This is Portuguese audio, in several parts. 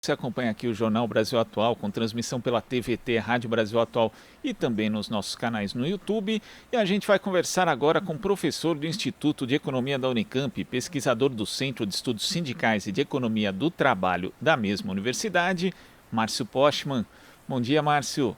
Você acompanha aqui o Jornal Brasil Atual, com transmissão pela TVT, Rádio Brasil Atual e também nos nossos canais no YouTube. E a gente vai conversar agora com o professor do Instituto de Economia da Unicamp, pesquisador do Centro de Estudos Sindicais e de Economia do Trabalho da mesma universidade, Márcio Postman. Bom dia, Márcio.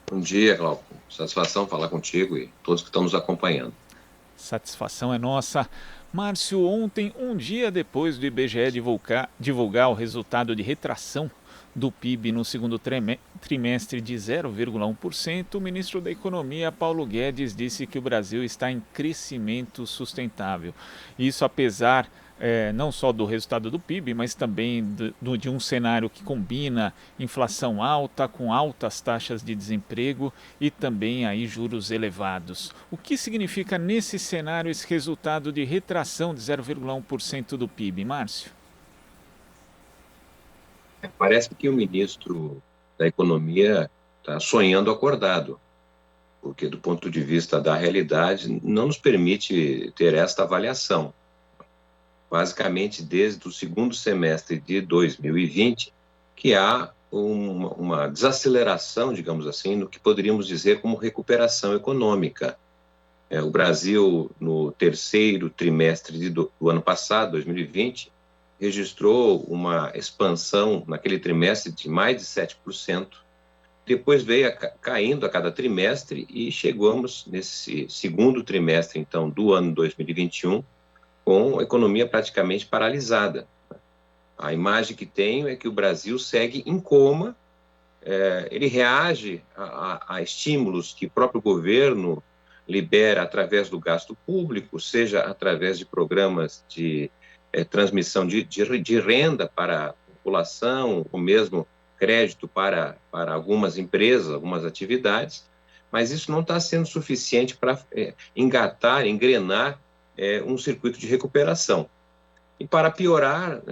Bom dia, Glauco. Satisfação falar contigo e todos que estão nos acompanhando. Satisfação é nossa. Márcio, ontem, um dia depois do IBGE divulgar o resultado de retração do PIB no segundo trimestre de 0,1%, o ministro da Economia, Paulo Guedes, disse que o Brasil está em crescimento sustentável. Isso apesar não só do resultado do PIB, mas também de um cenário que combina inflação alta com altas taxas de desemprego e também aí juros elevados. O que significa nesse cenário esse resultado de retração de 0,1% do PIB, Márcio? Parece que o ministro da Economia está sonhando acordado, porque do ponto de vista da realidade não nos permite ter esta avaliação. Basicamente, desde o segundo semestre de 2020, que há uma desaceleração, digamos assim, no que poderíamos dizer como recuperação econômica. O Brasil, no terceiro trimestre do ano passado, 2020, registrou uma expansão naquele trimestre de mais de 7%, depois veio caindo a cada trimestre e chegamos nesse segundo trimestre, então, do ano 2021, com a economia praticamente paralisada. A imagem que tenho é que o Brasil segue em coma, ele reage a estímulos que o próprio governo libera através do gasto público, seja através de programas de transmissão de renda para a população, ou mesmo crédito para algumas empresas, algumas atividades, mas isso não está sendo suficiente para engrenar um circuito de recuperação. E para piorar,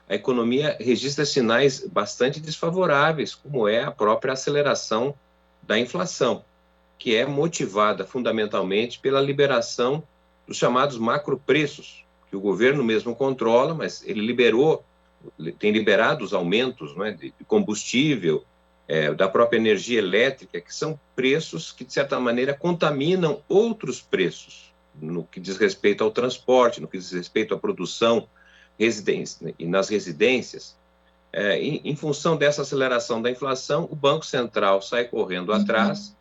a economia registra sinais bastante desfavoráveis, como é a própria aceleração da inflação, que é motivada fundamentalmente pela liberação dos chamados macropreços, que o governo mesmo controla, mas ele tem liberado os aumentos, de combustível, da própria energia elétrica, que são preços que, de certa maneira, contaminam outros preços, no que diz respeito ao transporte, no que diz respeito à produção e nas residências. Em função dessa aceleração da inflação, o Banco Central sai correndo atrás,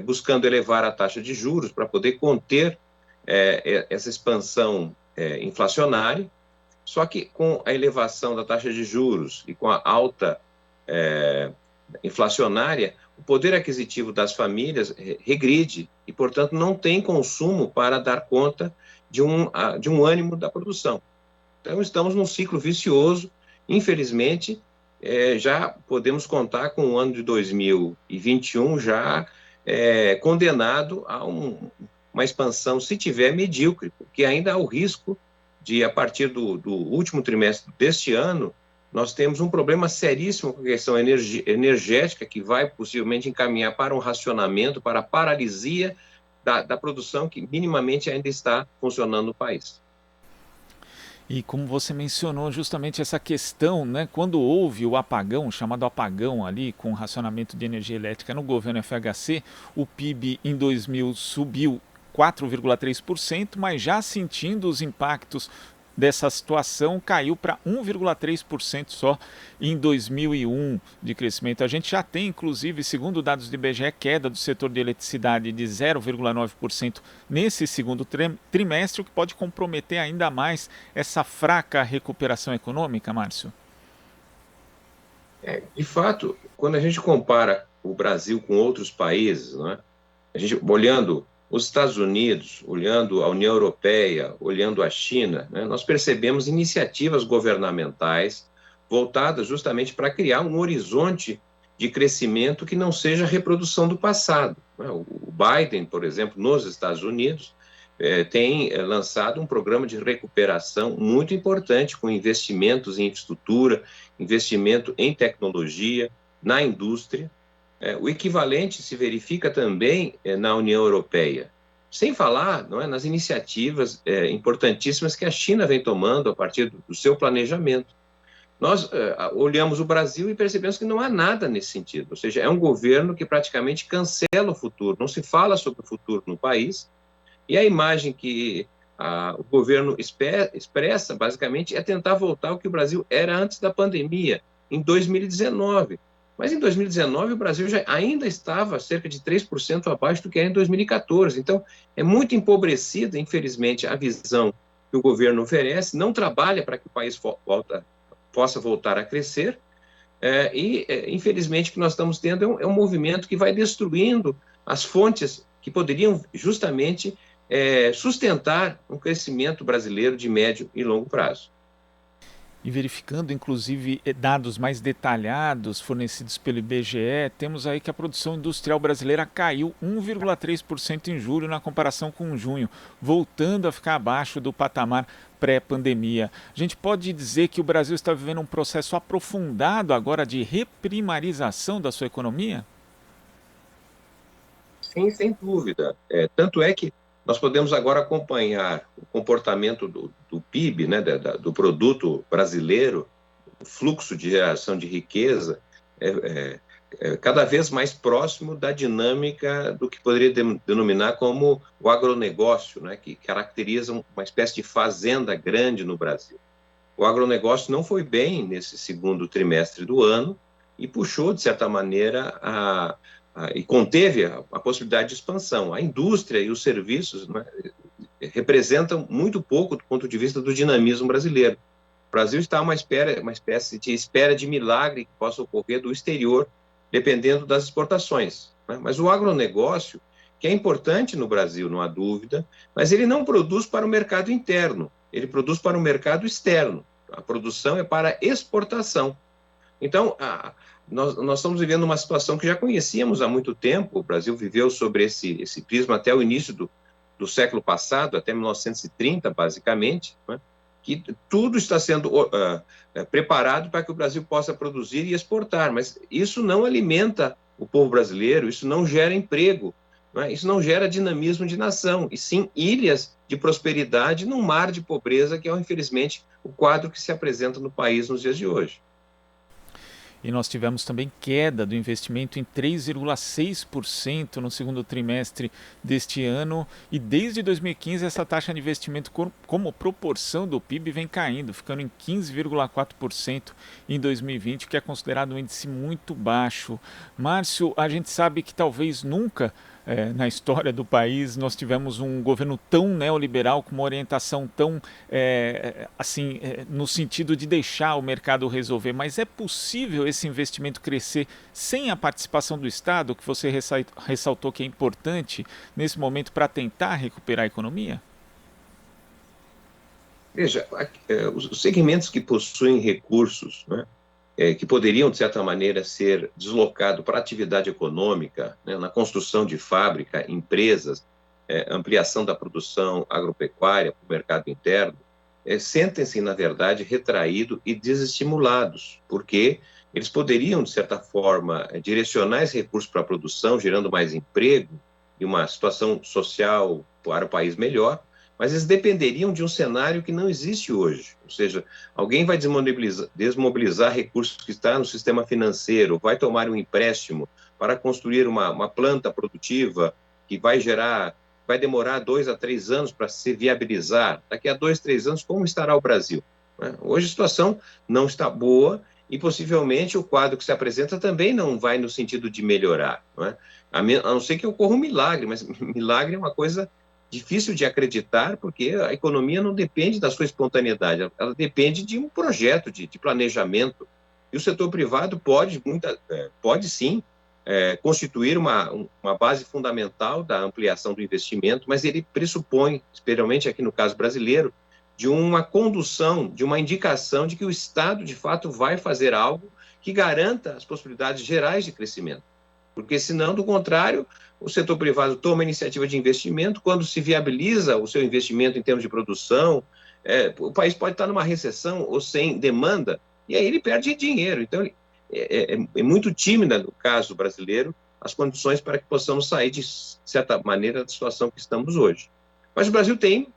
buscando elevar a taxa de juros para poder conter essa expansão inflacionária. Só que com a elevação da taxa de juros e com a alta inflacionária, o poder aquisitivo das famílias regride e, portanto, não tem consumo para dar conta de um ânimo da produção. Então, estamos num ciclo vicioso. Infelizmente, já podemos contar com o ano de 2021 já condenado a uma expansão, se tiver, medíocre, porque ainda há o risco de, a partir do último trimestre deste ano, nós temos um problema seríssimo com a questão energética, que vai possivelmente encaminhar para um racionamento, para a paralisia da produção que minimamente ainda está funcionando no país. E como você mencionou justamente essa questão, né, quando houve o apagão, chamado apagão ali, com o racionamento de energia elétrica no governo FHC, o PIB em 2000 subiu 4,3%, mas já sentindo os impactos dessa situação, caiu para 1,3% só em 2001 de crescimento. A gente já tem, inclusive, segundo dados do IBGE, queda do setor de eletricidade de 0,9% nesse segundo trimestre, o que pode comprometer ainda mais essa fraca recuperação econômica, Márcio? De fato, quando a gente compara o Brasil com outros países, a gente olhando os Estados Unidos, olhando a União Europeia, olhando a China, nós percebemos iniciativas governamentais voltadas justamente para criar um horizonte de crescimento que não seja a reprodução do passado. O Biden, por exemplo, nos Estados Unidos, tem lançado um programa de recuperação muito importante, com investimentos em infraestrutura, investimento em tecnologia, na indústria. O equivalente se verifica também na União Europeia, sem falar nas iniciativas importantíssimas que a China vem tomando a partir do seu planejamento. Nós olhamos o Brasil e percebemos que não há nada nesse sentido, ou seja, é um governo que praticamente cancela o futuro, não se fala sobre o futuro no país, e a imagem que o governo expressa, basicamente, é tentar voltar ao que o Brasil era antes da pandemia, em 2019. Mas em 2019 o Brasil ainda estava cerca de 3% abaixo do que era em 2014. Então, é muito empobrecida, infelizmente, a visão que o governo oferece, não trabalha para que o país possa voltar a crescer, infelizmente, o que nós estamos tendo é um movimento que vai destruindo as fontes que poderiam justamente sustentar um crescimento brasileiro de médio e longo prazo. E verificando, inclusive, dados mais detalhados fornecidos pelo IBGE, temos aí que a produção industrial brasileira caiu 1,3% em julho na comparação com junho, voltando a ficar abaixo do patamar pré-pandemia. A gente pode dizer que o Brasil está vivendo um processo aprofundado agora de reprimarização da sua economia? Sim, sem dúvida. Tanto é que nós podemos agora acompanhar o comportamento do PIB, né, do produto brasileiro, o fluxo de geração de riqueza, cada vez mais próximo da dinâmica do que poderia denominar como o agronegócio, né, que caracteriza uma espécie de fazenda grande no Brasil. O agronegócio não foi bem nesse segundo trimestre do ano e puxou, de certa maneira, e conteve a possibilidade de expansão. A indústria e os serviços, né, representam muito pouco do ponto de vista do dinamismo brasileiro. O Brasil está uma espécie de espera de milagre que possa ocorrer do exterior, dependendo das exportações, né? Mas o agronegócio, que é importante no Brasil, não há dúvida, mas ele não produz para o mercado interno, ele produz para o mercado externo. A produção é para exportação. Então, nós estamos vivendo uma situação que já conhecíamos há muito tempo. O Brasil viveu sobre esse prisma até o início do século passado, até 1930, basicamente, né? Que tudo está sendo preparado para que o Brasil possa produzir e exportar, mas isso não alimenta o povo brasileiro, isso não gera emprego, né? Isso não gera dinamismo de nação, e sim ilhas de prosperidade num mar de pobreza, que é, infelizmente, o quadro que se apresenta no país nos dias de hoje. E nós tivemos também queda do investimento em 3,6% no segundo trimestre deste ano. E desde 2015 essa taxa de investimento como proporção do PIB vem caindo, ficando em 15,4% em 2020, que é considerado um índice muito baixo. Márcio, a gente sabe que talvez nunca na história do país nós tivemos um governo tão neoliberal, com uma orientação tão no sentido de deixar o mercado resolver, mas é possível esse investimento crescer sem a participação do Estado, que você ressaltou que é importante nesse momento para tentar recuperar a economia? Veja, os segmentos que possuem recursos, né, que poderiam, de certa maneira, ser deslocados para a atividade econômica, né, na construção de fábrica, empresas, ampliação da produção agropecuária para o mercado interno, sentem-se, na verdade, retraídos e desestimulados, porque eles poderiam, de certa forma, direcionar esse recurso para a produção, gerando mais emprego e uma situação social para o país melhor, mas eles dependeriam de um cenário que não existe hoje. Ou seja, alguém vai desmobilizar recursos que estão no sistema financeiro, vai tomar um empréstimo para construir uma planta produtiva que vai demorar 2 a 3 anos para se viabilizar. Daqui a 2, 3 anos, como estará o Brasil? Hoje a situação não está boa e possivelmente o quadro que se apresenta também não vai no sentido de melhorar. A não ser que ocorra um milagre, mas milagre é uma coisa difícil de acreditar, porque a economia não depende da sua espontaneidade, ela depende de um projeto de planejamento. E o setor privado pode sim, constituir uma base fundamental da ampliação do investimento, mas ele pressupõe, especialmente aqui no caso brasileiro, de uma condução, de uma indicação de que o Estado, de fato, vai fazer algo que garanta as possibilidades gerais de crescimento. Porque, senão, do contrário, o setor privado toma a iniciativa de investimento, quando se viabiliza o seu investimento em termos de produção, o país pode estar numa recessão ou sem demanda, e aí ele perde dinheiro. Então, é muito tímida, no caso brasileiro, as condições para que possamos sair, de certa maneira, da situação que estamos hoje. Mas o Brasil tem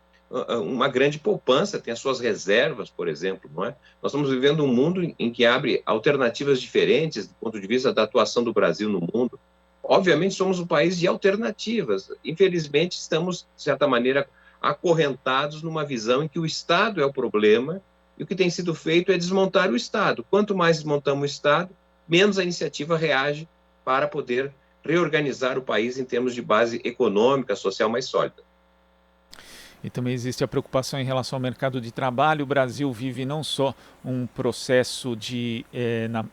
uma grande poupança, tem as suas reservas, por exemplo, não é? Nós estamos vivendo um mundo em que abre alternativas diferentes do ponto de vista da atuação do Brasil no mundo. Obviamente, somos um país de alternativas. Infelizmente, estamos, de certa maneira, acorrentados numa visão em que o Estado é o problema e o que tem sido feito é desmontar o Estado. Quanto mais desmontamos o Estado, menos a iniciativa reage para poder reorganizar o país em termos de base econômica, social mais sólida. E também existe a preocupação em relação ao mercado de trabalho. O Brasil vive não só um processo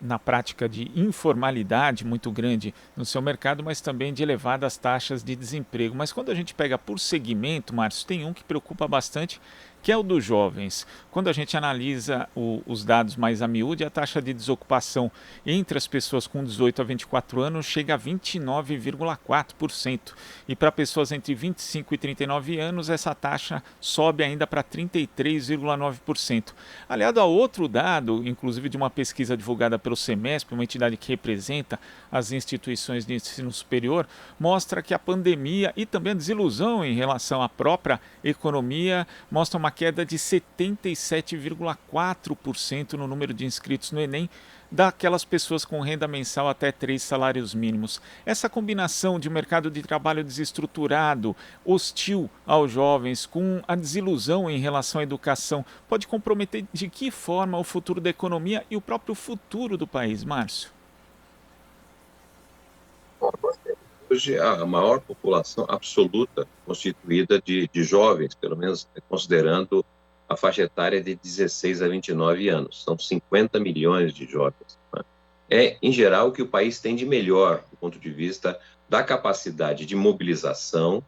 na prática de informalidade muito grande no seu mercado, mas também de elevadas taxas de desemprego. Mas quando a gente pega por segmento, Márcio, tem um que preocupa bastante, que é o dos jovens. Quando a gente analisa os dados mais a miúde, a taxa de desocupação entre as pessoas com 18 a 24 anos chega a 29,4%. E para pessoas entre 25 e 39 anos, essa taxa sobe ainda para 33,9%. Aliado a outro dado, inclusive de uma pesquisa divulgada pelo Semesp, uma entidade que representa as instituições de ensino superior, mostra que a pandemia e também a desilusão em relação à própria economia mostra uma queda de 77,4% no número de inscritos no Enem daquelas pessoas com renda mensal até 3 salários mínimos. Essa combinação de mercado de trabalho desestruturado, hostil aos jovens, com a desilusão em relação à educação, pode comprometer de que forma o futuro da economia e o próprio futuro do país, Márcio? Hoje, a maior população absoluta constituída de jovens, pelo menos considerando a faixa etária de 16 a 29 anos. São 50 milhões de jovens. Né? É, em geral, o que o país tem de melhor do ponto de vista da capacidade de mobilização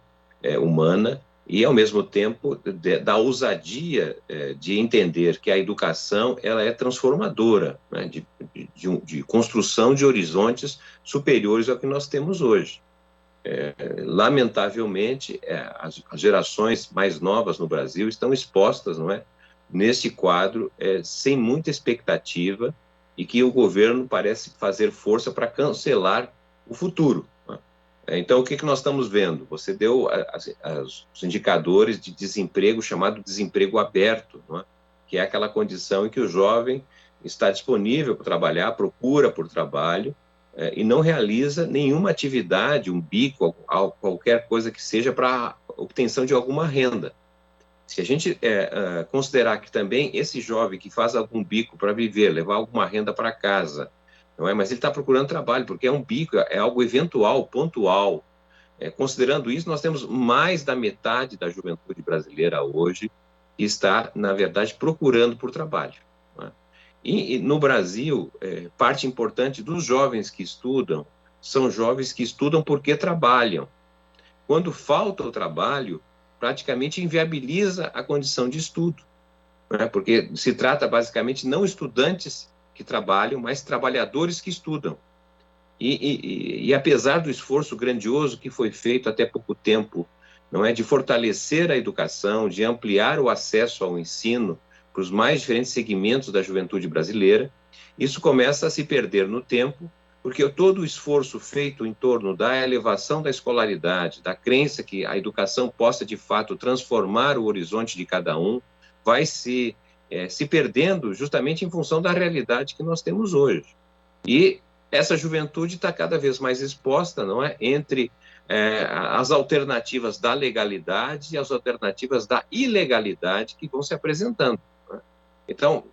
humana e, ao mesmo tempo, da ousadia de entender que a educação ela é transformadora, né? de construção de horizontes superiores ao que nós temos hoje. Lamentavelmente, as gerações mais novas no Brasil estão expostas, não é, neste quadro, sem muita expectativa e que o governo parece fazer força para cancelar o futuro. Não é? Então, o que nós estamos vendo? Você deu os indicadores de desemprego chamado desemprego aberto, não é? Que é aquela condição em que o jovem está disponível para trabalhar, procura por trabalho, e não realiza nenhuma atividade, um bico, qualquer coisa que seja para obtenção de alguma renda. Se a gente considerar que também esse jovem que faz algum bico para viver, levar alguma renda para casa, não é? Mas ele está procurando trabalho, porque é um bico, é algo eventual, pontual. Considerando isso, nós temos mais da metade da juventude brasileira hoje que está, na verdade, procurando por trabalho. E no Brasil, parte importante dos jovens que estudam são jovens que estudam porque trabalham. Quando falta o trabalho, praticamente inviabiliza a condição de estudo, né? Porque se trata basicamente não estudantes que trabalham, mas trabalhadores que estudam. E apesar do esforço grandioso que foi feito até pouco tempo, não é, de fortalecer a educação, de ampliar o acesso ao ensino, para os mais diferentes segmentos da juventude brasileira, isso começa a se perder no tempo, porque todo o esforço feito em torno da elevação da escolaridade, da crença que a educação possa, de fato, transformar o horizonte de cada um, vai se perdendo justamente em função da realidade que nós temos hoje. E essa juventude está cada vez mais exposta, não é, entre as alternativas da legalidade e as alternativas da ilegalidade que vão se apresentando. Então,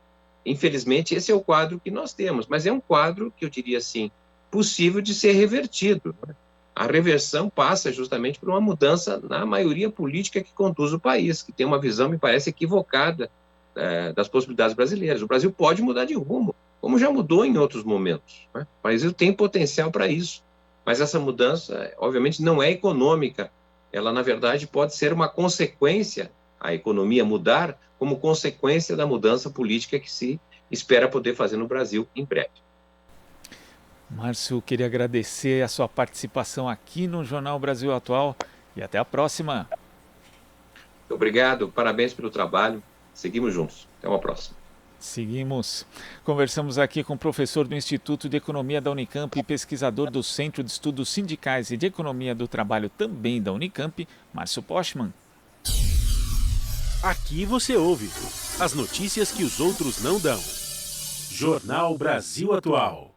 infelizmente, esse é o quadro que nós temos, mas é um quadro que eu diria assim, possível de ser revertido. Né? A reversão passa justamente por uma mudança na maioria política que conduz o país, que tem uma visão, me parece, equivocada das possibilidades brasileiras. O Brasil pode mudar de rumo, como já mudou em outros momentos. Né? O Brasil tem potencial para isso, mas essa mudança, obviamente, não é econômica. Ela, na verdade, pode ser uma consequência, a economia mudar, como consequência da mudança política que se espera poder fazer no Brasil em breve. Márcio, queria agradecer a sua participação aqui no Jornal Brasil Atual e até a próxima. Obrigado, parabéns pelo trabalho, seguimos juntos, até uma próxima. Seguimos. Conversamos aqui com o professor do Instituto de Economia da Unicamp e pesquisador do Centro de Estudos Sindicais e de Economia do Trabalho também da Unicamp, Márcio Postman. Aqui você ouve as notícias que os outros não dão. Jornal Brasil Atual.